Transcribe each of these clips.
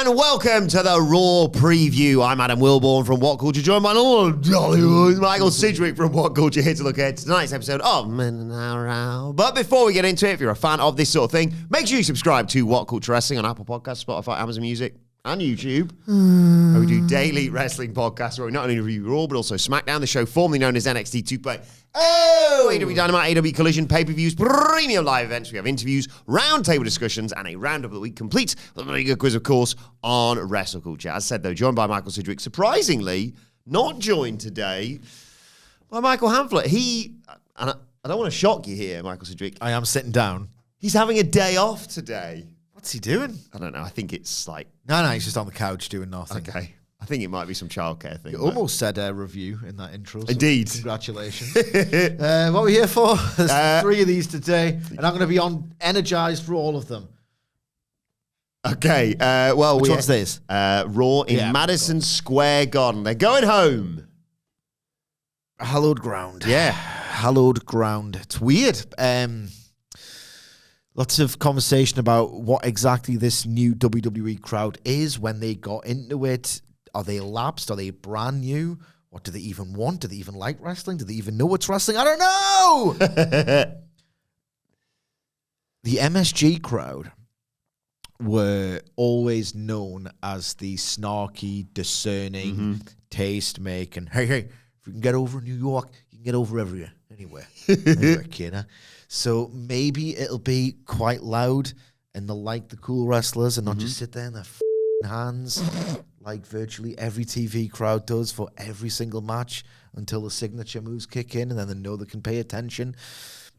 And welcome to the Raw Preview. I'm Adam Wilbourn from WhatCulture, joined by Lord Hollywood, Michael Sidgwick from WhatCulture, here to look ahead to tonight's episode of Men. But before we get into it, if you're a fan of this sort of thing, make sure you subscribe to WhatCulture Wrestling on Apple Podcasts, Spotify, Amazon Music, and YouTube. Where we do daily wrestling podcasts where we not only review Raw, but also SmackDown, the show formerly known as NXT 2K. AEW Dynamite, AEW Collision, pay-per-views, premium live events. We have interviews, roundtable discussions, and a round of the week complete with a very good quiz, of course, on WrestleCulture. As said, though, joined by Michael Sidgwick. Surprisingly, not joined today by Michael Hamflett. And I don't want to shock you here, Michael Sidgwick. I am sitting down. He's having a day off today. What's he doing? I don't know. I think it's like... No, he's just on the couch doing nothing. Okay. I think it might be some childcare thing. You almost said a review in that intro. So indeed. Congratulations. What are we here for? There's 3 of these today, and I'm going to be energized for all of them. Okay. Which one's this? Raw in Madison Square Garden. They're going home. Hallowed ground. Yeah. Hallowed ground. It's weird. Lots of conversation about what exactly this new WWE crowd is when they got into it. Are they lapsed? Are they brand new? What do they even want? Do they even like wrestling? Do they even know what's wrestling? I don't know! The MSG crowd were always known as the snarky, discerning, taste-making. Hey, if you can get over New York, you can get over everywhere. Anywhere, kid, huh? So maybe it'll be quite loud and they'll like the cool wrestlers and not just sit there in their hands like virtually every TV crowd does for every single match until the signature moves kick in and then they know they can pay attention.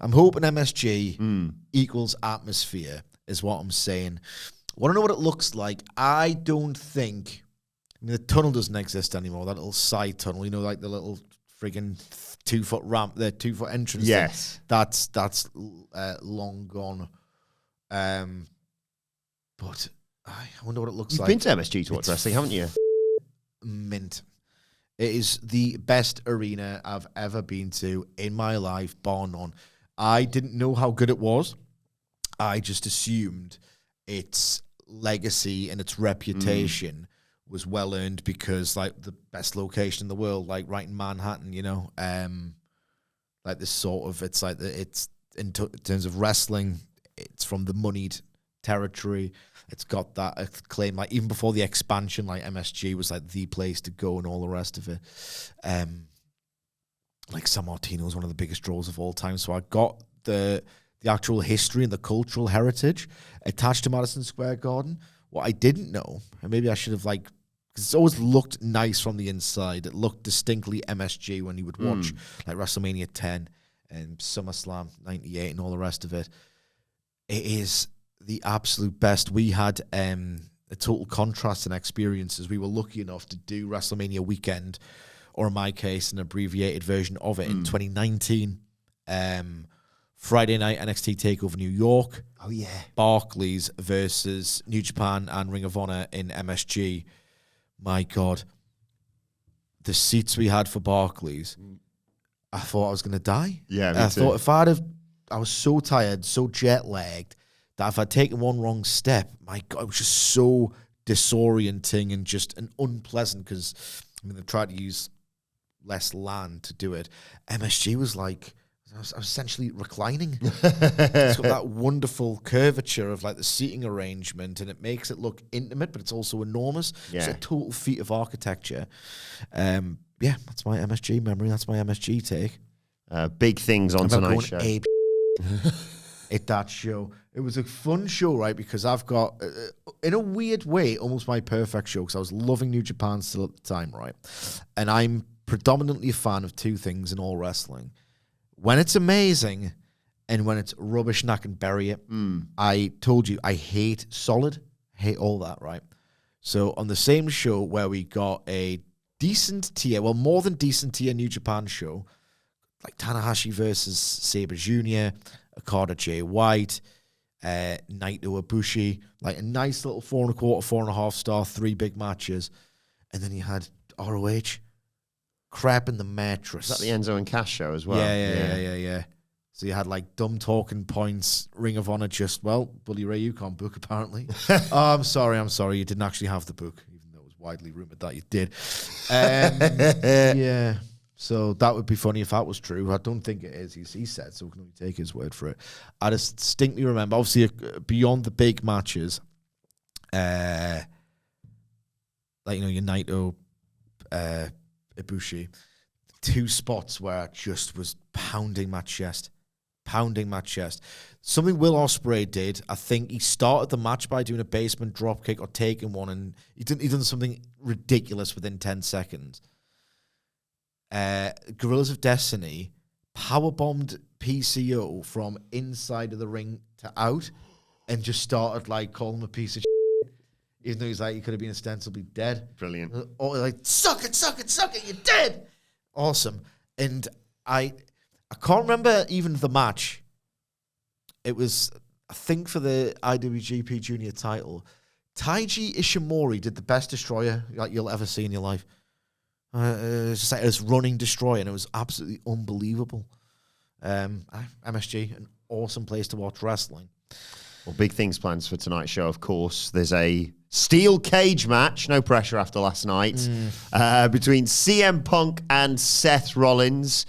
I'm hoping MSG equals atmosphere is what I'm saying. Want to know what it looks like? I don't think... I mean, the tunnel doesn't exist anymore, that little side tunnel, you know, like the little friggin' 2-foot ramp, the 2-foot entrance. Yes. That's long gone. But I wonder what it looks like. You've been to MSG to watch wrestling, haven't you? Mint. It is the best arena I've ever been to in my life, bar none. I didn't know how good it was. I just assumed its legacy and its reputation was well earned because, like, the best location in the world, like right in Manhattan, you know, like this sort of, it's like it's in terms of wrestling, it's from the moneyed territory. It's got that claim, like even before the expansion, like MSG was like the place to go and all the rest of it. Like San Martino is one of the biggest draws of all time. So I got the actual history and the cultural heritage attached to Madison Square Garden. What I didn't know, and maybe I should have like, because it's always looked nice from the inside. It looked distinctly MSG when you would watch like WrestleMania 10 and SummerSlam 98 and all the rest of it. It is the absolute best. We had a total contrast in experiences. We were lucky enough to do WrestleMania weekend, or in my case, an abbreviated version of it in 2019. Friday night NXT TakeOver New York. Oh, yeah. Barclays versus New Japan and Ring of Honor in MSG. My God. The seats we had for Barclays, I thought I was going to die. Yeah, me I too. thought I was so tired, so jet-lagged, that if I'd taken one wrong step, my God, it was just so disorienting and just an unpleasant, because, I mean, they've tried to use less land to do it. MSG was like... I was essentially reclining. It's got that wonderful curvature of like the seating arrangement, and it makes it look intimate, but it's also enormous. Yeah. It's a total feat of architecture. Yeah, that's my MSG memory. That's my MSG take. Big things on tonight's show. At that show. It was a fun show, right? Because I've got, in a weird way, almost my perfect show, because I was loving New Japan still at the time, right? And I'm predominantly a fan of 2 things in all wrestling. When it's amazing and when it's rubbish and I can bury it. I told you, I hate solid, hate all that, right? So on the same show where we got a decent tier, well, more than decent tier New Japan show, like Tanahashi versus Sabre Jr., Okada Jay White, Naito Ibushi, like a nice little 4.25, 4.5 star, 3 big matches. And then you had ROH, crap in the mattress. Is that the Enzo and Cash show as well? Yeah. So you had like dumb talking points. Ring of Honor just, well, Bully Ray, you can't book apparently. Oh, I'm sorry. You didn't actually have the book, even though it was widely rumored that you did. Yeah. So that would be funny if that was true. I don't think it is. He said, so we can only take his word for it. I just distinctly remember, obviously, beyond the big matches, like, your Naito, Ibushi, 2 spots where I just was pounding my chest. Something Will Ospreay did, I think he started the match by doing a basement dropkick or taking one, and he done something ridiculous within 10 seconds. Gorillas of Destiny powerbombed PCO from inside of the ring to out and just started like calling him a piece of shit, even though he's like, he could have been ostensibly dead. Brilliant. Or like, suck it, you're dead. Awesome. And I can't remember even the match. It was, I think, for the IWGP Junior title. Taiji Ishimori did the best destroyer like you'll ever see in your life. It's just like this running destroyer, and it was absolutely unbelievable. MSG, an awesome place to watch wrestling. Well, big things planned for tonight's show, of course. There's a steel cage match, no pressure after last night, between CM Punk and Seth Rollins.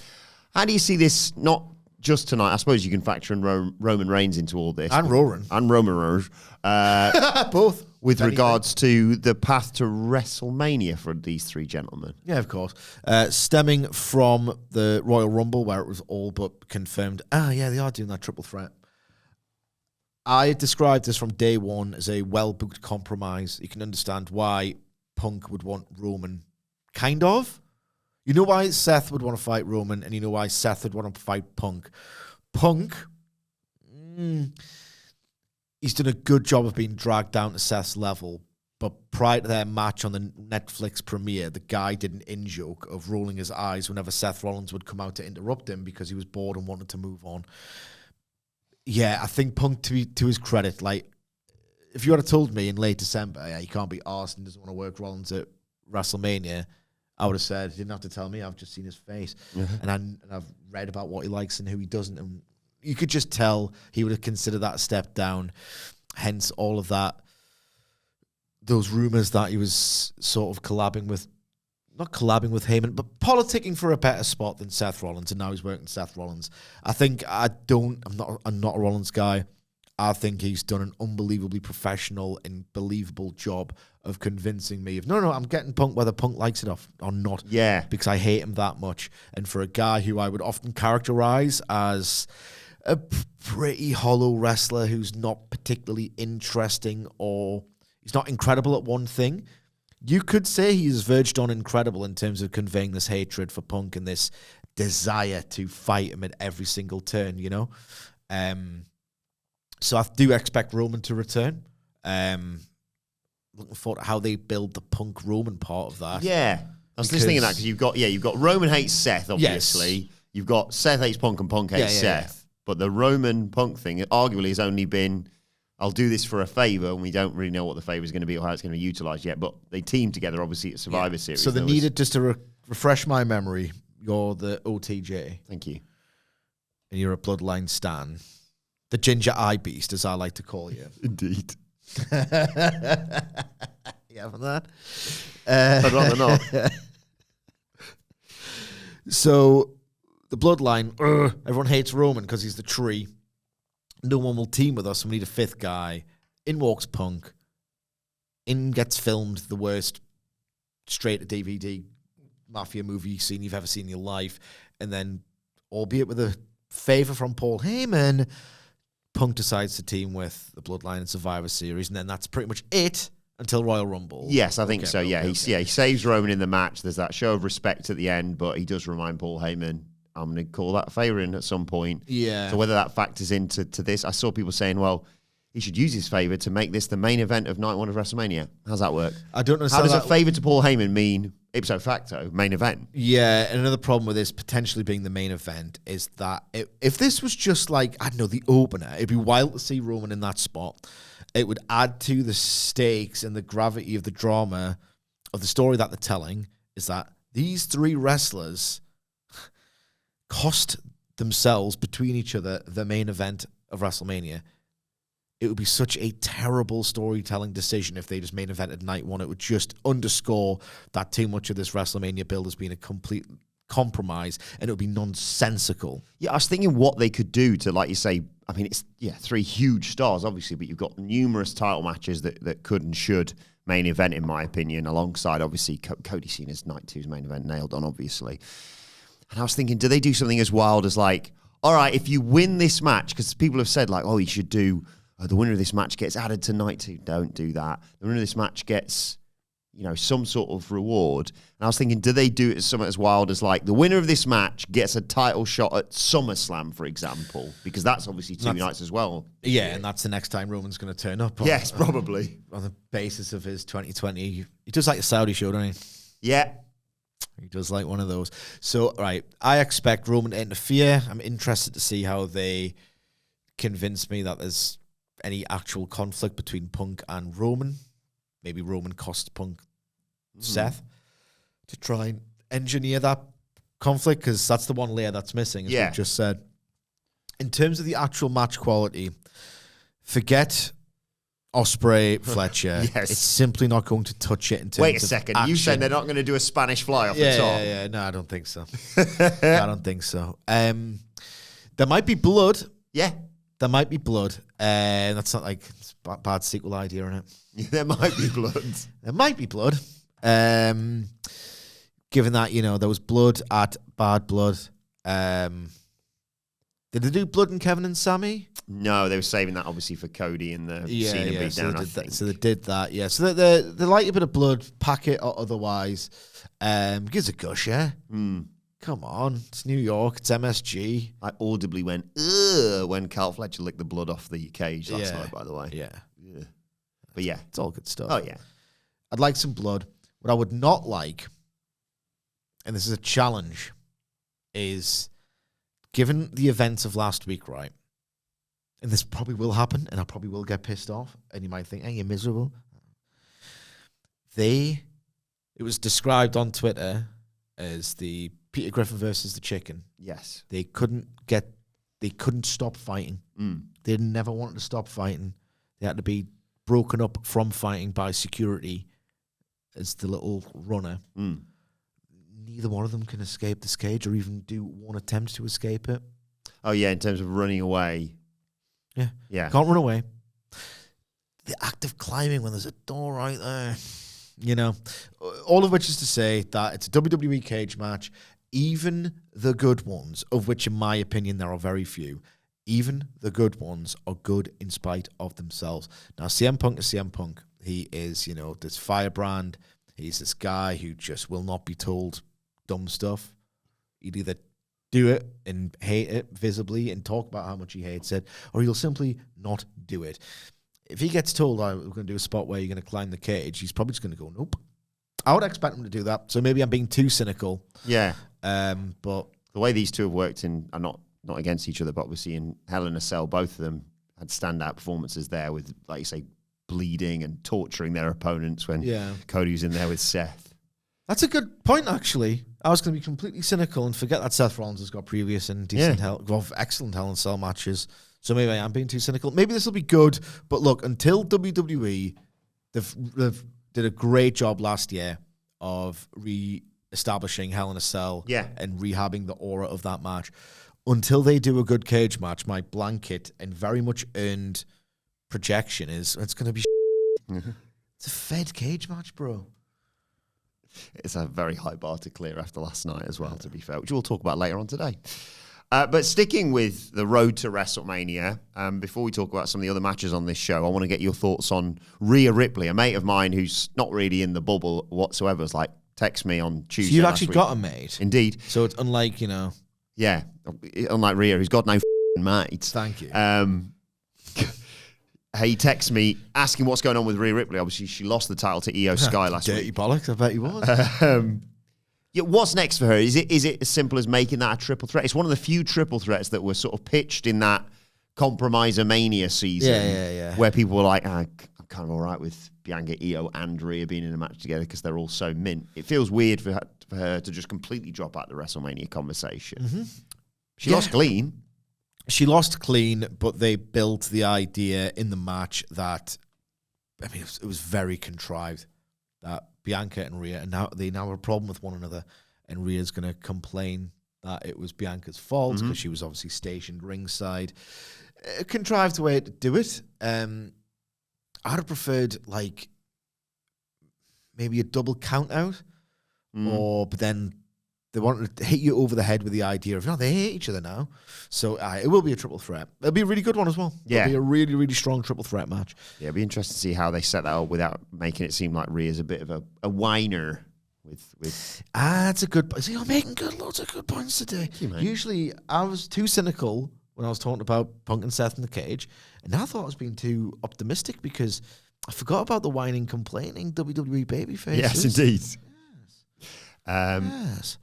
How do you see this, not just tonight? I suppose you can factor in Roman Reigns into all this. And Roman. And Roman Reigns. Both. With regards to the path to WrestleMania for these 3 gentlemen. Yeah, of course. Stemming from the Royal Rumble, where it was all but confirmed, yeah, they are doing that triple threat. I described this from day one as a well-booked compromise. You can understand why Punk would want Roman, kind of. You know why Seth would want to fight Roman, and you know why Seth would want to fight Punk. Punk, he's done a good job of being dragged down to Seth's level, but prior to their match on the Netflix premiere, the guy did an in-joke of rolling his eyes whenever Seth Rollins would come out to interrupt him because he was bored and wanted to move on. Yeah, I think Punk, to his credit, like, if you had told me in late December, yeah, he can't be arsed and doesn't want to work Rollins at WrestleMania, I would have said, you didn't have to tell me, I've just seen his face. Mm-hmm. And I've read about what he likes and who he doesn't. And you could just tell he would have considered that a step down. Hence all of that, those rumors that he was sort of not collabing with Heyman, but politicking for a better spot than Seth Rollins, and now he's working Seth Rollins. I'm not a Rollins guy. I think he's done an unbelievably professional and believable job of convincing me of, no, I'm getting Punk whether Punk likes it or not. Yeah. Because I hate him that much. And for a guy who I would often characterize as a pretty hollow wrestler who's not particularly interesting, or he's not incredible at one thing, you could say he's verged on incredible in terms of conveying this hatred for Punk and this desire to fight him at every single turn, you know? So I do expect Roman to return. Looking forward to how they build the Punk Roman part of that. Yeah. I was just thinking that because you've got Roman hates Seth, obviously. Yes. You've got Seth hates Punk and Punk hates Seth. Yeah. But the Roman Punk thing arguably has only been, I'll do this for a favor, and we don't really know what the favor is going to be or how it's going to be utilized yet. But they teamed together, obviously, at Survivor Series. So they needed, just to refresh my memory, you're the OTJ. Thank you. And you're a Bloodline stan. The Ginger Eye Beast, as I like to call you. Indeed. Yeah, for that. I'd rather not. So, the Bloodline, everyone hates Roman because he's the tree. No one will team with us, and we need a 5th guy. In walks Punk. In gets filmed the worst straight-to-DVD mafia movie scene you've ever seen in your life. And then, albeit with a favor from Paul Heyman, Punk decides to team with the Bloodline in Survivor Series, and then that's pretty much it until Royal Rumble. Yes, I think so. Yeah, he saves Roman in the match. There's that show of respect at the end, but he does remind Paul Heyman, I'm going to call that favor in at some point. Yeah. So whether that factors into this, I saw people saying, well, he should use his favor to make this the main event of Night 1 of WrestleMania. How's that work? I don't know. How does a favor to Paul Heyman mean ipso facto main event? Yeah, and another problem with this potentially being the main event is that if this was just like, I don't know, the opener, it'd be wild to see Roman in that spot. It would add to the stakes and the gravity of the drama of the story that they're telling, is that these 3 wrestlers cost themselves between each other the main event of WrestleMania, it would be such a terrible storytelling decision if they just main evented night one. It would just underscore that too much of this WrestleMania build has been a complete compromise, and it would be nonsensical. Yeah, I was thinking what they could do to, like you say, I mean, it's, 3 huge stars, obviously, but you've got numerous title matches that could and should main event, in my opinion, alongside, obviously, Cody Cena's Night 2's main event nailed on, obviously. And I was thinking, do they do something as wild as, like, all right, if you win this match, because people have said, like, oh, you should do, the winner of this match gets added to Night 2. Don't do that. The winner of this match gets, some sort of reward. And I was thinking, do they do it as something as wild as, like, the winner of this match gets a title shot at SummerSlam, for example? Because that's obviously 2 nights as well. Yeah, and that's the next time Roman's going to turn up. Yes, probably. On the basis of his 2020. He does like the Saudi show, doesn't he? Yeah. He does like one of those. So, right, I expect Roman to interfere. I'm interested to see how they convince me that there's any actual conflict between Punk and Roman. Maybe Roman costs Punk Seth to try and engineer that conflict, because that's the one layer that's missing, as we've just said. In terms of the actual match quality, forget Ospreay, Fletcher. Yes. It's simply not going to touch it in terms of Wait a second. action. You said they're not going to do a Spanish fly off the top? Yeah. No, I don't think so. I don't think so. There might be blood. Yeah. There might be blood. That's not like it's a bad sequel idea, isn't it? Yeah, there might be blood. There might be blood. Given that, there was blood at Bad Blood. Did they do blood in Kevin and Sammy? No, they were saving that obviously for Cody and the Cena beatdown, I think. So they did that, yeah. So they like a bit of blood, packet or otherwise. Gives a gush, yeah? Come on. It's New York. It's MSG. I audibly went, ugh, when Carl Fletcher licked the blood off the cage last night, by the way. Yeah. But yeah. It's all good stuff. Oh, yeah. I'd like some blood. What I would not like, and this is a challenge, is given the events of last week, right? And this probably will happen, and I probably will get pissed off, and you might think, hey, you're miserable. It was described on Twitter as the Peter Griffin versus the chicken. Yes. They couldn't stop fighting. They never wanted to stop fighting. They had to be broken up from fighting by security as the little runner. Neither one of them can escape this cage or even do one attempt to escape it. Oh, yeah, in terms of running away. Yeah. Can't run away. The act of climbing when there's a door right there. All of which is to say that it's a WWE cage match. Even the good ones, of which in my opinion there are very few, even the good ones are good in spite of themselves. Now, CM Punk is CM Punk. He is, this firebrand. He's this guy who just will not be told dumb stuff. He'd either do it and hate it visibly and talk about how much he hates it, or he'll simply not do it. If he gets told, we're going to do a spot where you're going to climb the cage, he's probably just going to go, nope. I would expect him to do that. So maybe I'm being too cynical. Yeah. But the way these two have worked are not against each other, but obviously in Hell in a Cell, both of them had standout performances there with, like you say, bleeding and torturing their opponents when Cody was in there with Seth. That's a good point, actually. I was going to be completely cynical and forget that Seth Rollins has got previous and excellent Hell in a Cell matches. So maybe I am being too cynical. Maybe this will be good, but look, until WWE, they've did a great job last year of re-establishing Hell in a Cell and rehabbing the aura of that match. Until they do a good cage match, my blanket and very much earned projection is it's going to be It's a fed cage match, bro. It's a very high bar to clear after last night as well, to be fair, which we'll talk about later on today. But sticking with the road to WrestleMania, before we talk about some of the other matches on this show, I want to get your thoughts on Rhea Ripley, a mate of mine who's not really in the bubble whatsoever. Was like, text me on Tuesday. So you've actually got a mate? Indeed. So it's unlike, Yeah, unlike Rhea, who's got no mates. Thank you. He texts me asking what's going on with Rhea Ripley. Obviously, she lost the title to Io Sky last week. Dirty bollocks, I bet you was. Yeah, what's next for her? Is it as simple as making that a triple threat? It's one of the few triple threats that were sort of pitched in that Compromiser Mania season, where people were like, I'm kind of all right with Bianca, Io, and Rhea being in a match together because they're all so mint. It feels weird for her to just completely drop out the WrestleMania conversation. She lost clean. She lost clean, but they built the idea in the match that, I mean, it was very contrived that Bianca and Rhea, and now they have a problem with one another, and Rhea's going to complain that it was Bianca's fault because she was obviously stationed ringside. A contrived way to do it. I'd have preferred like maybe a double count out, but then they wanted to hit you over the head with the idea of, they hate each other now. So it will be a triple threat. It'll be a really good one as well. Yeah. It'll be a really, really strong triple threat match. Yeah, it'll be interesting to see how they set that up without making it seem like Rhea's a bit of a whiner. That's a good point. See, I'm making loads of good points today. Usually, I was too cynical when I was talking about Punk and Seth in the cage, and now I thought I was being too optimistic because I forgot about the whining, complaining WWE babyfaces. Yes, indeed. Yes.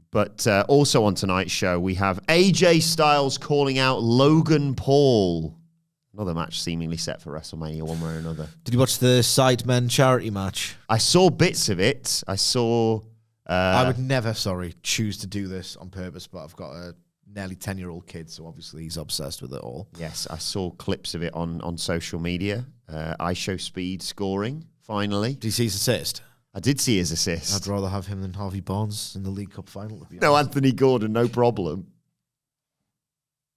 But also on tonight's show, we have AJ Styles calling out Logan Paul. Another match seemingly set for WrestleMania one way or another. Did you watch the Sidemen charity match? I saw bits of it. I saw... I would never, choose to do this on purpose, but I've got a nearly 10-year-old kid, so obviously he's obsessed with it all. Yes, I saw clips of it on social media. I show speed scoring, finally. Did you see his assist? I did see his assist. I'd rather have him than Harvey Barnes in the League Cup final. To be no, honest. Anthony Gordon, no problem.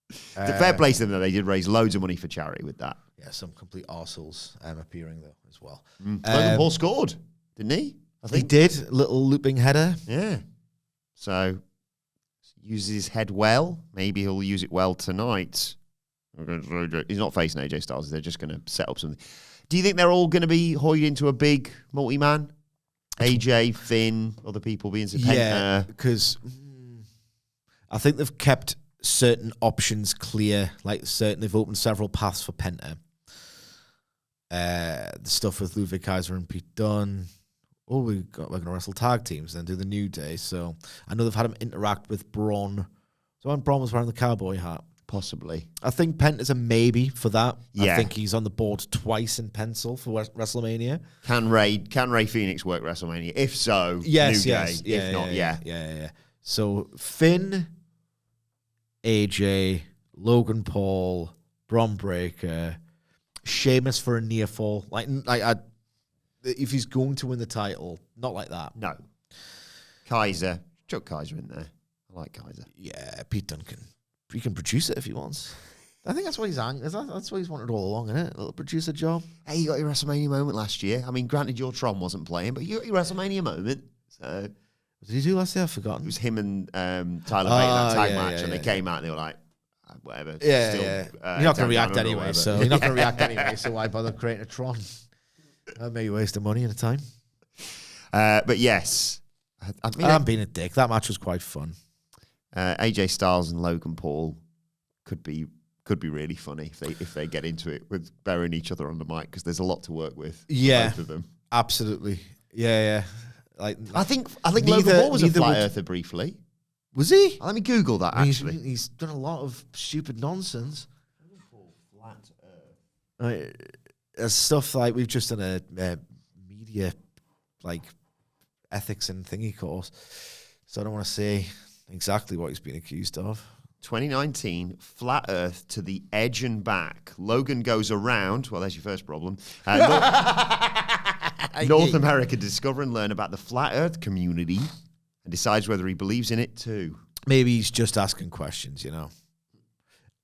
The fair play to them, though. They did raise loads of money for charity with that. Yeah, some complete arseholes appearing, though, as well. Logan Paul scored, didn't he? I think he did. Little looping header. Yeah. So, uses his head well. Maybe he'll use it well tonight. He's not facing AJ Styles. They're just going to set up something. Do you think they're all going to be hoyed into a big multi-man? AJ, Finn, other people being Penta? Yeah, because I think they've kept certain options clear. They've opened several paths for Penta. The stuff with Ludwig Kaiser and Pete Dunne. Oh, we're going to wrestle tag teams and do the New Day. So I know they've had him interact with Braun. So when Braun was wearing the cowboy hat. Possibly. I think Penta's a maybe for that. Yeah. I think he's on the board twice in pencil for WrestleMania. Can Rey Fenix work WrestleMania? If so, yes, New yes. Day. If not, Yeah. So Finn, AJ, Logan Paul, Braun Breaker, Sheamus for a near fall. If he's going to win the title, not like that. No. Kaiser. Chuck Kaiser in there. I like Kaiser. Yeah, Pete Duncan. He can produce it if he wants. I think that's what he's that's what he's wanted all along, isn't it? A little producer job. Hey, you got your WrestleMania moment last year. I mean, granted, your Tron wasn't playing, but you got your WrestleMania moment. So what did he do last year? I've forgotten. It was him and Tyler Bate in that tag match, and they came out and they were like, whatever. Yeah. You're not going to react anyway, so you're not going to react anyway. So why bother creating a Tron? That made you waste the money and the time. But yes, I mean, I'm being a dick. That match was quite fun. AJ Styles and Logan Paul could be really funny if they get into it with burying each other on the mic, because there's a lot to work with. Yeah, both of them. Absolutely. Yeah. I think Logan Paul was a flat earther briefly. Was he? Let me Google that. Actually, he's done a lot of stupid nonsense. Flat earth. Stuff like we've just done a media ethics and thingy course, so I don't want to say exactly what he's been accused of. 2019, flat earth to the edge and back. Logan goes around. Well, there's your first problem. North America to discover and learn about the flat earth community and decides whether he believes in it too. Maybe he's just asking questions,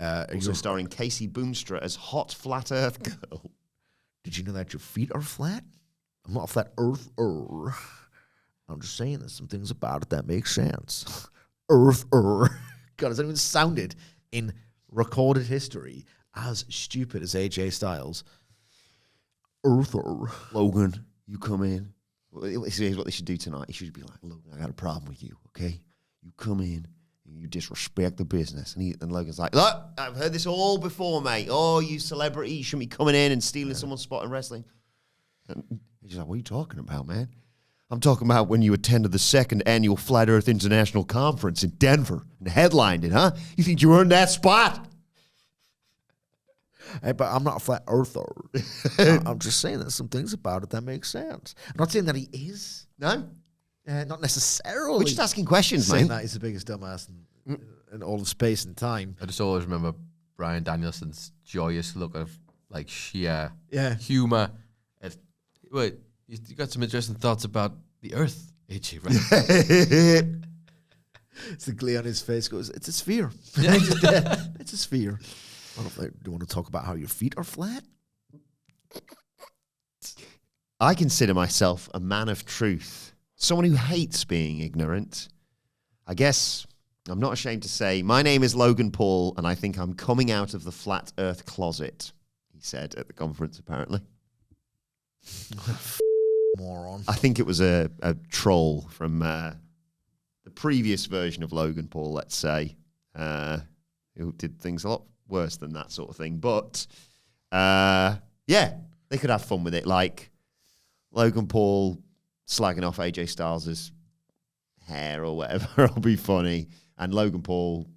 Also starring Casey Boonstra as hot flat earth girl. Did you know that your feet are flat? I'm not a flat earther. I'm just saying there's some things about it that make sense. Earther. God, has anyone sounded in recorded history as stupid as AJ Styles? Earther. Logan, you come in. Here's what they should do tonight. He should be like, Logan, I got a problem with you, okay? You come in and you disrespect the business. And Logan's like, look, I've heard this all before, mate. Oh, you celebrity, you shouldn't be coming in and stealing someone's spot in wrestling. And he's like, what are you talking about, man? I'm talking about when you attended the second annual Flat Earth International Conference in Denver and headlined it, huh? You think you earned that spot? Hey, but I'm not a flat earther. I'm just saying there's some things about it that make sense. I'm not saying that he is. No? Not necessarily. We're just asking questions, saying mate. that he's the biggest dumbass and all of space and time. I just always remember Bryan Danielson's joyous look of like sheer humor. Wait, you got some interesting thoughts about the Earth, AJ, right? It's the glee on his face goes, it's a sphere. Yeah. It's a sphere. I don't know, do you want to talk about how your feet are flat? I consider myself a man of truth, someone who hates being ignorant. I guess I'm not ashamed to say my name is Logan Paul, and I think I'm coming out of the flat earth closet, he said at the conference, apparently. Moron. I think it was a troll from the previous version of Logan Paul, let's say, who did things a lot worse than that sort of thing. But, yeah, they could have fun with it. Like Logan Paul slagging off AJ Styles' hair or whatever will be funny. And Logan Paul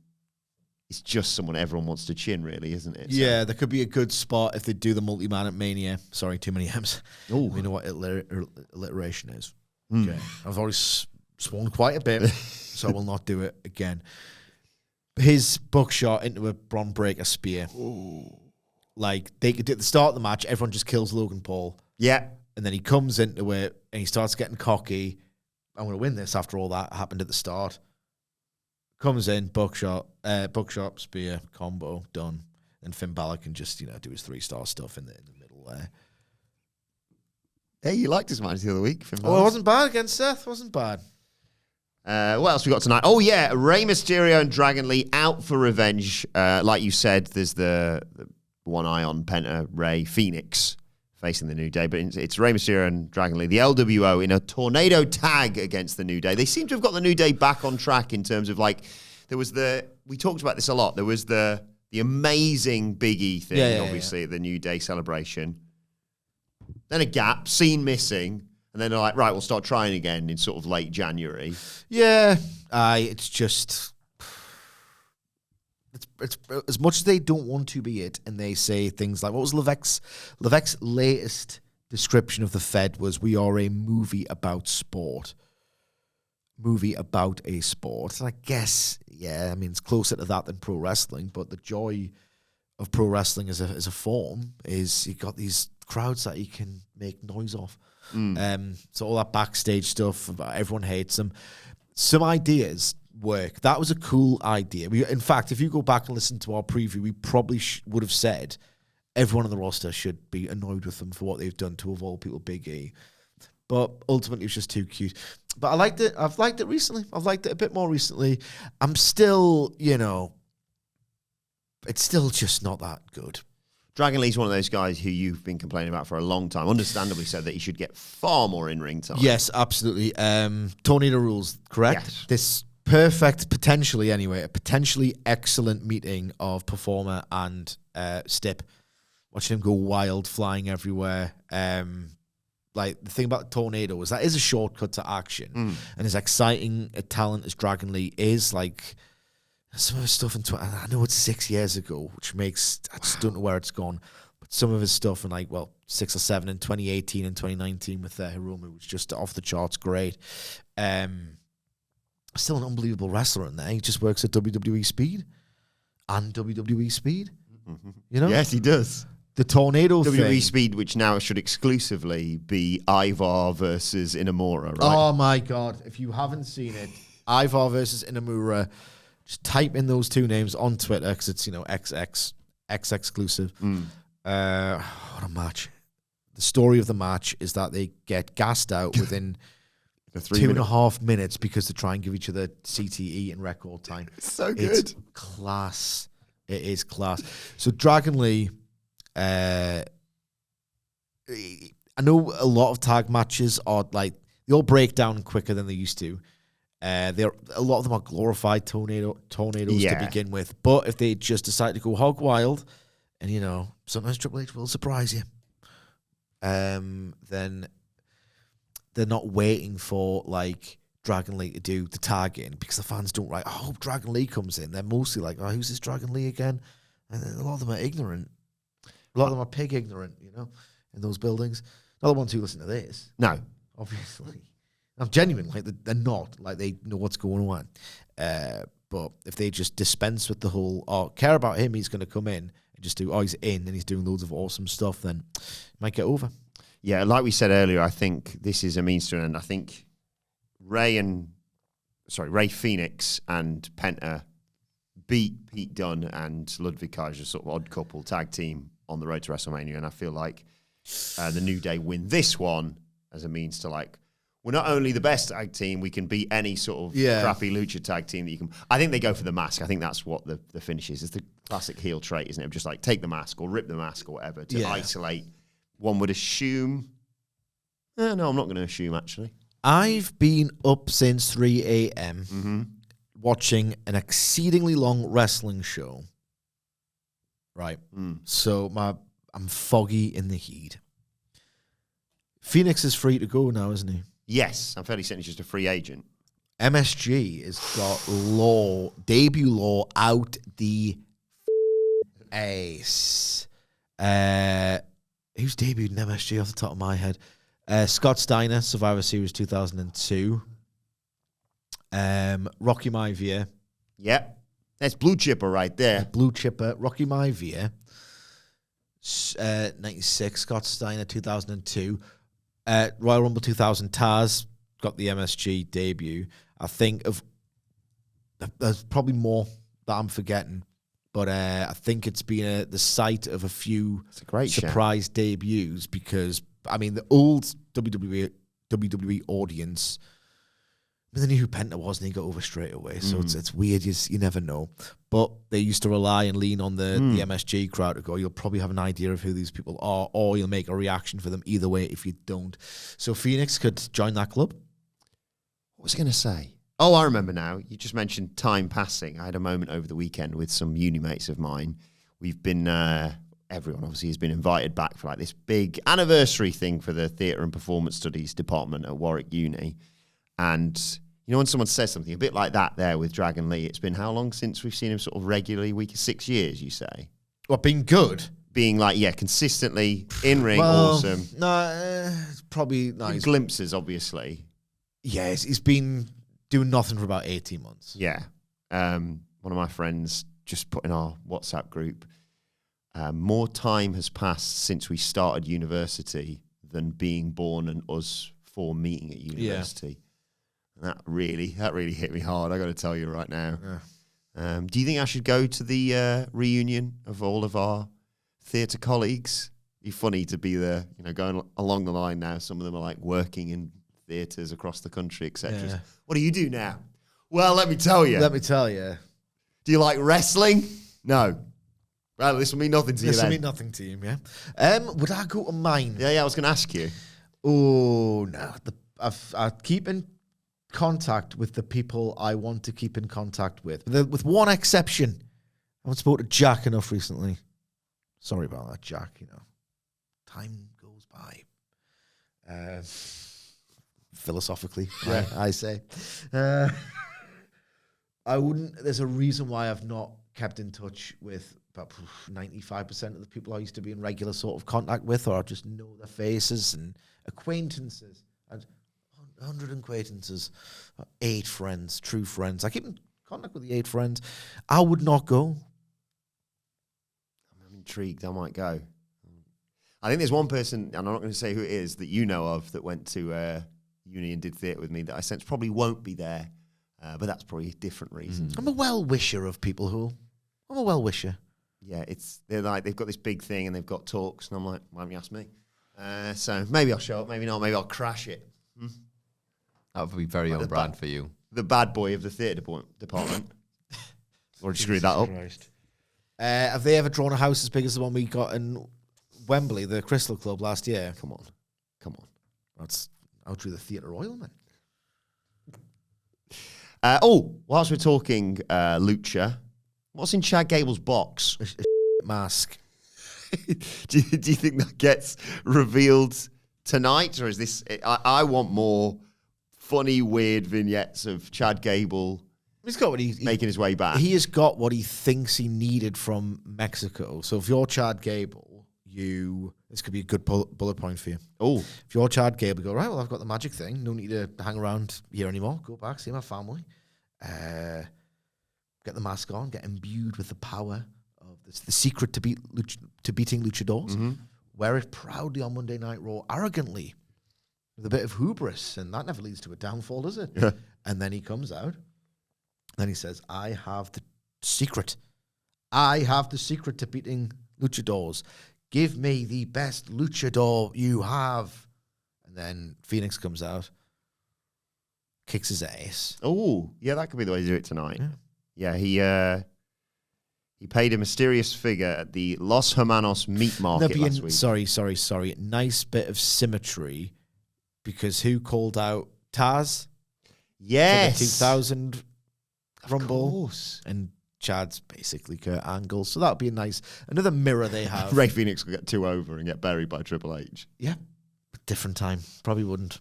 is just someone everyone wants to chin, really, isn't it? So. Yeah, there could be a good spot if they do the multi-man at Mania. Sorry, too many M's. Oh, you know what alliteration is. Okay, I've already sworn quite a bit, so I will not do it again. His buckshot into a Bron Breakker spear. Ooh. Like, they could do at the start of the match, everyone just kills Logan Paul. Yeah. And then he comes into it, and he starts getting cocky. I'm going to win this after all that happened at the start. Comes in, buckshot, spear, combo, done. And Finn Balor can just, do his 3-star stuff in the middle there. Hey, you liked his match the other week, Finn Balor. Oh, it wasn't bad against Seth. Wasn't bad. What else we got tonight? Oh, yeah, Rey Mysterio and Dragon Lee out for revenge. Like you said, there's the one eye on Penta, Rey Fenix facing the New Day, but it's Rey Mysterio and Dragon Lee, the LWO, in a tornado tag against the New Day. They seem to have got the New Day back on track in terms of, like, we talked about this a lot, there was the amazing Big E thing, obviously, at the New Day celebration. Then a gap, scene missing, and then they're like, right, we'll start trying again in sort of late January. Yeah, it's just... It's as much as they don't want to be it, and they say things like, what was Levesque's latest description of the Fed was, we are a movie about sport. Movie about a sport. And I guess, it's closer to that than pro wrestling, but the joy of pro wrestling as a form is you got these crowds that you can make noise off. So all that backstage stuff, everyone hates them. Some ideas work. That was a cool idea. In fact, if you go back and listen to our preview, we probably would have said everyone on the roster should be annoyed with them for what they've done to, of all people, Big E. But ultimately, it was just too cute. But I liked it. I've liked it recently. I've liked it a bit more recently. I'm still, it's still just not that good. Dragon Lee's one of those guys who you've been complaining about for a long time, understandably so, that he should get far more in-ring time. Yes, absolutely. Tornado rules, correct? Yes. This perfect, potentially anyway, a potentially excellent meeting of performer and Stip. Watching him go wild, flying everywhere. Like, the thing about Tornado is that is a shortcut to action. And as exciting a talent as Dragon Lee is, like, some of his stuff I know it's 6 years ago, which makes, I just don't know where it's gone. But some of his stuff in 6 or 7 in 2018 and 2019 with Hiromu was just off the charts great. Still an unbelievable wrestler in there. He just works at WWE Speed and WWE Speed. Yes, he does. The Tornado WWE thing. Speed, which now should exclusively be Ivar versus Inamura, right? Oh my God. If you haven't seen it, Ivar versus Inamura, just type in those two names on Twitter because it's, X exclusive. What a match. The story of the match is that they get gassed out within 2.5 minutes because they try and give each other CTE in record time. So good. It's class. It is class. So Dragon Lee, I know a lot of tag matches are they all break down quicker than they used to. A lot of them are glorified tornadoes to begin with. But if they just decide to go hog wild, and sometimes Triple H will surprise you, then they're not waiting for Dragon Lee to do the tag in because the fans don't I hope Dragon Lee comes in. They're mostly like, oh, who's this Dragon Lee again? And a lot of them are ignorant. A lot of them are pig ignorant, in those buildings. Not the ones who listen to this. No. Obviously. I'm genuine. They're not. They know what's going on. But if they just dispense with the whole, care about him, he's going to come in and just do, he's in and he's doing loads of awesome stuff, then it might get over. Yeah, like we said earlier, I think this is a means to an end. I think Rey Fenix and Penta beat Pete Dunne and Ludwig Kaiser, sort of odd couple tag team on the road to WrestleMania, and I feel like the New Day win this one as a means to we're not only the best tag team, we can beat any sort of crappy lucha tag team that you can. I think they go for the mask. I think that's what the finish is. It's the classic heel trait, isn't it? Just take the mask or rip the mask or whatever to isolate. One would assume. No, I'm not going to assume, actually. I've been up since 3 a.m. Watching an exceedingly long wrestling show. Right. So I'm foggy in the heat. Phoenix is free to go now, isn't he? Yes, I'm fairly certain he's just a free agent. MSG has got debut law out the ace. Who's debuted in MSG off the top of my head? Scott Steiner, Survivor Series 2002. Rocky Maivia. Yep. That's Blue Chipper right there. Blue Chipper, Rocky Maivia. 96, Scott Steiner, 2002. Royal Rumble 2000, Taz got the MSG debut. I think there's probably more that I'm forgetting, but I think it's been the site of a few surprise debuts because, the old WWE audience, they knew who Penta was and he got over straight away. So it's weird. You never know. But they used to rely and lean on the MSG crowd to go, you'll probably have an idea of who these people are, or you'll make a reaction for them either way if you don't. So Phoenix could join that club. What was I going to say? Oh, I remember now. You just mentioned time passing. I had a moment over the weekend with some uni mates of mine. We've been, everyone obviously has been invited back for this big anniversary thing for the Theatre and Performance Studies department at Warwick Uni. And when someone says something a bit like that there with Dragon Lee, it's been how long since we've seen him sort of regularly? 6 years, you say? What, being good? Being consistently in ring, awesome. No, it's probably nice. Glimpses, obviously. Yeah, he's been doing nothing for about 18 months. Yeah. One of my friends just put in our WhatsApp group, more time has passed since we started university than being born and us 4 meeting at university. Yeah. That really hit me hard, I got to tell you right now. Yeah. Do you think I should go to the reunion of all of our theatre colleagues? It'd be funny to be there, going along the line now. Some of them are working in theatres across the country, etc. Yeah. What do you do now? Well, let me tell you. Do you like wrestling? No. Well, this will mean nothing to you then. This will mean nothing to you, yeah. Would I go to mine? Yeah, I was going to ask you. Oh, no. I keep in contact with the people I want to keep in contact with. With one exception. I haven't spoken to Jack enough recently. Sorry about that, Jack. Time goes by. Philosophically, yeah. I say. I wouldn't. There's a reason why I've not kept in touch with about 95% of the people I used to be in regular sort of contact with, or I just know their faces and acquaintances. And 100 acquaintances, 8 friends, true friends. I keep in contact with the 8 friends. I would not go. I'm intrigued. I might go. I think there's one person, and I'm not going to say who it is, that you know of that went to uni and did theatre with me that I sense probably won't be there, but that's probably different reasons. I'm a well-wisher of people who... I'm a well-wisher. Yeah, they've got this big thing and they've got talks, and I'm like, why haven't you asked me? So maybe I'll show up, maybe not, maybe I'll crash it. That would be very on brand for you. The bad boy of the theatre department. Or screw that up. Have they ever drawn a house as big as the one we got in Wembley, the Crystal Club, last year? Come on. That's out through the Theatre Royal, man. Whilst we're talking lucha, what's in Chad Gable's box? A mask. do you think that gets revealed tonight, or is this? I want more funny, weird vignettes of Chad Gable. He's got what making his way back. He has got what he thinks he needed from Mexico. So if you're Chad Gable, this could be a good bullet point for you. Oh, if you're Chad Gable, go right. Well, I've got the magic thing. No need to hang around here anymore. Go back, see my family. get the mask on, get imbued with the power of the secret to beating luchadors, wear it proudly on Monday Night Raw, arrogantly, with a bit of hubris, and that never leads to a downfall, does it? Yeah. And then he comes out, and he says, I have the secret. I have the secret to beating luchadors. Give me the best luchador you have. And then Fenix comes out, kicks his ass. Oh, yeah, that could be the way to do it tonight. Yeah, he paid a mysterious figure at the Los Hermanos meat market last week. Sorry. Nice bit of symmetry, because who called out Taz? Yes. For the 2000 Rumble. Of course. And Chad's basically Kurt Angle. So that would be another mirror they have. Rey Fenix will get 2 over and get buried by Triple H. Yeah. Different time. Probably wouldn't.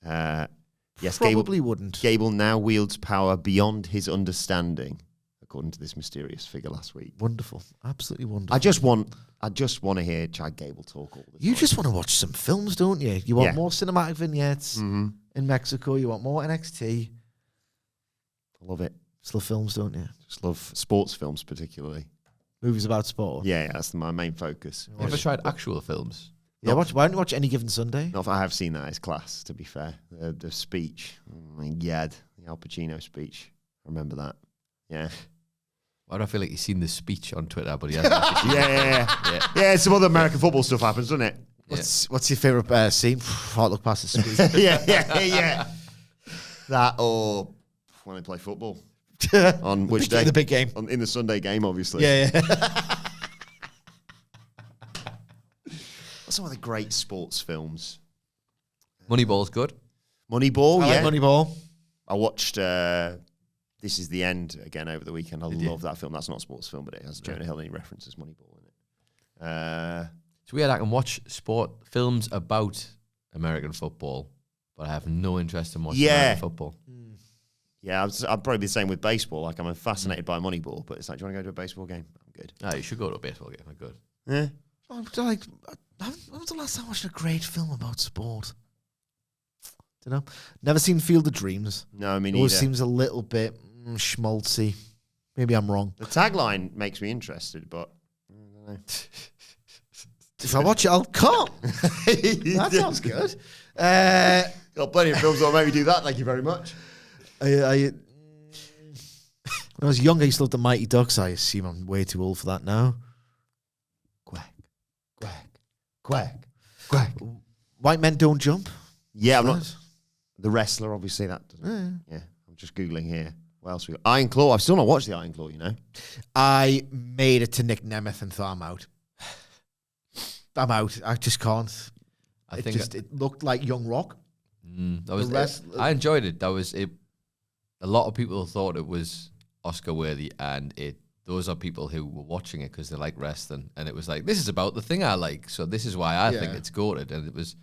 Yes, Probably wouldn't. Gable now wields power beyond his understanding, according to this mysterious figure last week. Wonderful. Absolutely wonderful. I just want to hear Chad Gable talk all the time. You just want to watch some films, don't you? You want more cinematic vignettes in Mexico. You want more NXT. I love it. Just love films, don't you? Just love sports films particularly. Movies about sport. Yeah, that's my main focus. You ever tried actual films? Yeah, why don't you watch Any Given Sunday? Not if I have seen that as class, to be fair. The speech. Oh my God. The Al Pacino speech. I remember that. Yeah. Why do I feel like you've seen the speech on Twitter, but he hasn't actually seen Yeah. Yeah, some other American football stuff happens, doesn't it? What's your favourite scene? I'll look past the screen. yeah. That or when they play football. On which day? The big game. In the Sunday game, obviously. Yeah. What's some of the great sports films? Moneyball's good. Moneyball, I like Moneyball. I watched This Is the End again over the weekend. I love that film. That's not a sports film, but it has Jonah Hill and he references Moneyball in it. It's weird. I can watch sport films about American football, but I have no interest in watching American football. Yeah, I'm probably the same with baseball. Like, I'm fascinated by Moneyball, but it's like, do you want to go to a baseball game? I'm good. Ah, you should go to a baseball game. I'm good. Yeah. When was the last time I watched a great film about sport? Don't know. Never seen Field of Dreams. No, I mean, it always seems a little bit schmaltzy. Maybe I'm wrong. The tagline makes me interested, but I don't know. If I watch it, I'll come. That sounds good. Got plenty of films that'll maybe do that. Thank you very much. When I was young, I used to love the Mighty Ducks. I assume I'm way too old for that now. Quack, quack, quack, quack. White Men Don't Jump. Yeah, I'm not. The Wrestler, obviously, that doesn't. Yeah, I'm just Googling here. What else we got? Iron Claw. I've still not watched the Iron Claw, you know. I made it to Nick Nemeth and thought I'm out. I just can't. It looked like Young Rock. I enjoyed it. That was it. A lot of people thought it was Oscar worthy, and those are people who were watching it because they like wrestling, and it was like, this is about the thing I like, so this is why I think it's goated, and it was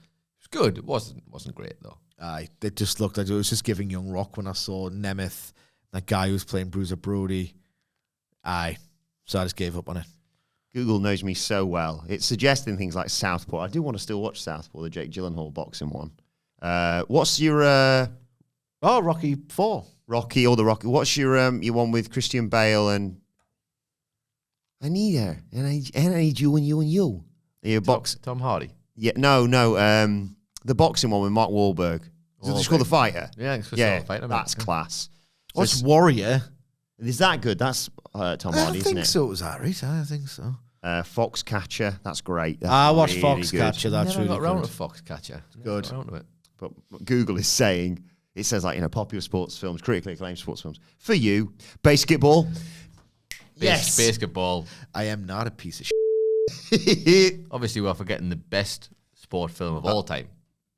good. It wasn't great though. It just looked like it was just giving Young Rock when I saw Nemeth, that guy who was playing Bruiser Brody. So I just gave up on it. Google knows me so well. It's suggesting things like Southpaw. I do want to still watch Southpaw, the Jake Gyllenhaal boxing one. What's your Rocky 4? Rocky or the Rocky? What's your one with Christian Bale and I need her and I need you and you and you. Your box Tom Hardy. Yeah, no. The boxing one with Mark Wahlberg. Is it just called The Fighter? Yeah, it's called The Fighter. That's class. What's Warrior? Is that good? That's Tom Hardy, isn't it? I think so. It was Harry. I think so. Foxcatcher. That's great. I watched Foxcatcher. That's really good. Never got around with Foxcatcher. Good. But Google is saying, it says like, popular sports films, critically acclaimed sports films. For you, basketball. Yes. Basketball. I am not a piece of shit. Obviously, we're forgetting the best sport film of all time,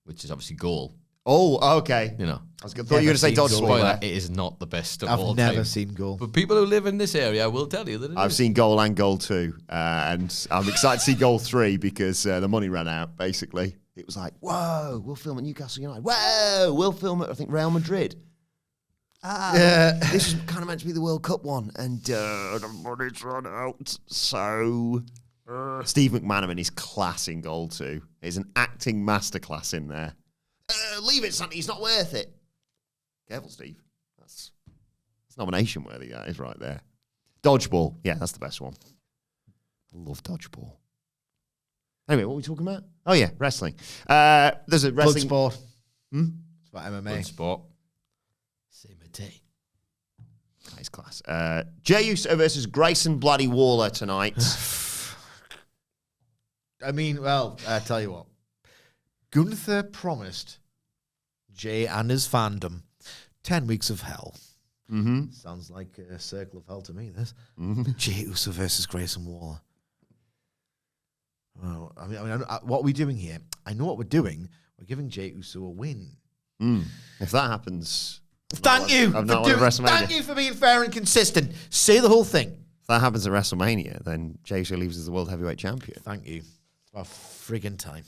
which is obviously Goal. Oh, okay. You know. I thought you were going to say Dodgeball. Spoiler, it is not the best of all time. I've never seen Goal. But people who live in this area will tell you that it I've is. seen Goal and Goal 2, and I'm excited to see Goal 3 because the money ran out, basically. It was like, whoa, we'll film at Newcastle United. Whoa, we'll film at, I think, Real Madrid. This is kind of meant to be the World Cup one, and the money's run out, so... Steve McManaman is class in Goal 2. There's an acting masterclass in there. Leave it, Santi, he's not worth it. Careful, Steve. That's It's nomination worthy, that is right there. Dodgeball. Yeah, that's the best one. I love dodgeball. Anyway, what were we talking about? Oh, yeah, wrestling. There's a wrestling... Blood sport. It's about MMA. Blood sport. Same a day. Nice class. Jey Uso versus Grayson Bloody Waller tonight. I mean, well, I tell you what. Gunther promised Jey and his fandom 10 weeks of hell. Mm-hmm. Sounds like a circle of hell to me, this. Jey Uso versus Grayson Waller. Well, I mean, what are we doing here? I know what we're doing. We're giving Jey Uso a win. If that happens... Thank you for being fair and consistent. Say the whole thing. If that happens at WrestleMania, then Jey Uso leaves as the World Heavyweight Champion. Thank you. It's about friggin' time.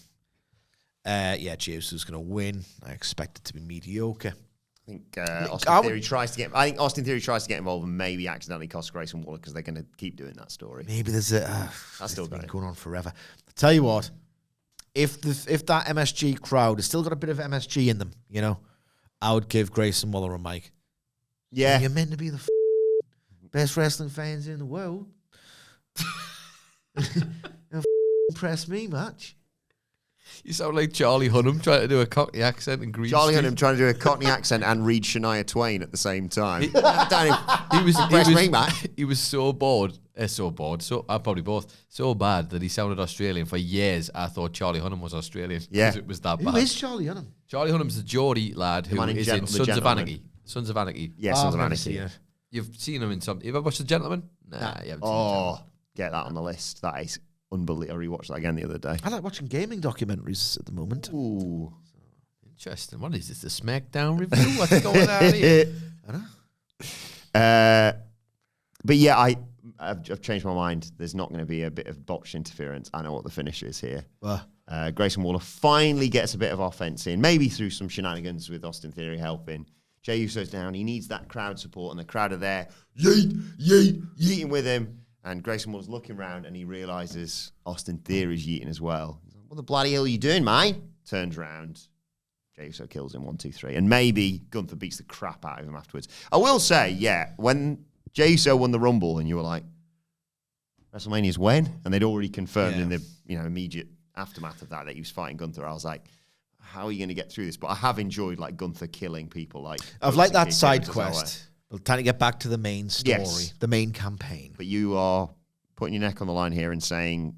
Yeah, Jey Uso's going to win. I expect it to be mediocre. I think Austin Theory tries to get involved and maybe accidentally cost Grayson Waller because they're going to keep doing that story. Maybe there's a... That's still been going on forever. I'll tell you what. If that MSG crowd has still got a bit of MSG in them, you know, I would give Grayson Waller a mic. Yeah. You're meant to be the best wrestling fans in the world. Impress me much. You sound like Charlie Hunnam trying to do a Cockney accent and Green Charlie Street. Hunnam trying to do a Cockney accent and read Shania Twain at the same time. He was so bored. Probably both. So bad that he sounded Australian. For years, I thought Charlie Hunnam was Australian. Yeah. Because it was that bad. Who is Charlie Hunnam? Charlie Hunnam's the Geordie lad who is in Sons of Anarchy. Sons of Anarchy. Yeah, Sons of Anarchy. You've seen him in some... You ever watched The Gentleman? Nah, you haven't seen The Gentleman. Get that on the list. That is unbelievable. I rewatched that again the other day. I like watching gaming documentaries at the moment. Ooh. Interesting. What is this, the SmackDown review? What's going on here? I know. But yeah, I've changed my mind. There's not going to be a bit of botched interference. I know what the finish is here. Grayson Waller finally gets a bit of offense in, maybe through some shenanigans with Austin Theory helping. Jey Uso's down. He needs that crowd support, and the crowd are there, yeeting with him. And Grayson Waller's looking around, and he realizes Austin Theory's yeeting as well. He's like, what the bloody hell are you doing, mate? Turns around. Jey Uso kills him, 1, 2, 3. And maybe Gunther beats the crap out of him afterwards. I will say, yeah, when Jey Uso won the Rumble, and you were like, WrestleMania's when? And they'd already confirmed in the immediate aftermath of that he was fighting Gunther. I was like, how are you going to get through this? But I have enjoyed like Gunther killing people. Like I've liked that side quest. We're trying to get back to the main story, the main campaign. But you are putting your neck on the line here and saying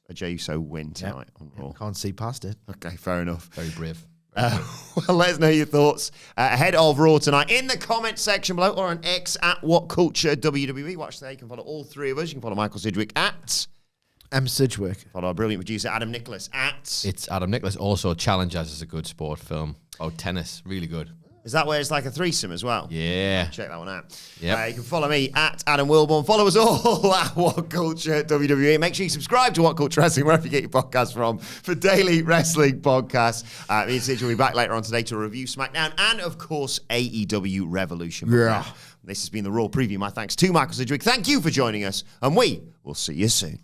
a Jey Uso win tonight on Raw. Can't see past it. Okay, fair enough. Very brave. Well, let us know your thoughts ahead of Raw tonight in the comment section below or on X at WhatCulture WWE. Watch there. You can follow all three of us. You can follow Michael Sidgwick at M. Sidgwick. Follow our brilliant producer Adam Nicholas at It's Adam Nicholas. Also, Challenge Us is a good sport film about tennis. Really good. Is that where it's like a threesome as well? Yeah. Check that one out. Yep. You can follow me at Adam Wilbourn. Follow us all at WhatCulture WWE. Make sure you subscribe to WhatCulture Wrestling wherever you get your podcasts from for daily wrestling podcasts. Me and Sidge will be back later on today to review SmackDown and, of course, AEW Revolution. Yeah. This has been the Raw Preview. My thanks to Michael Sidgwick. Thank you for joining us, and we will see you soon.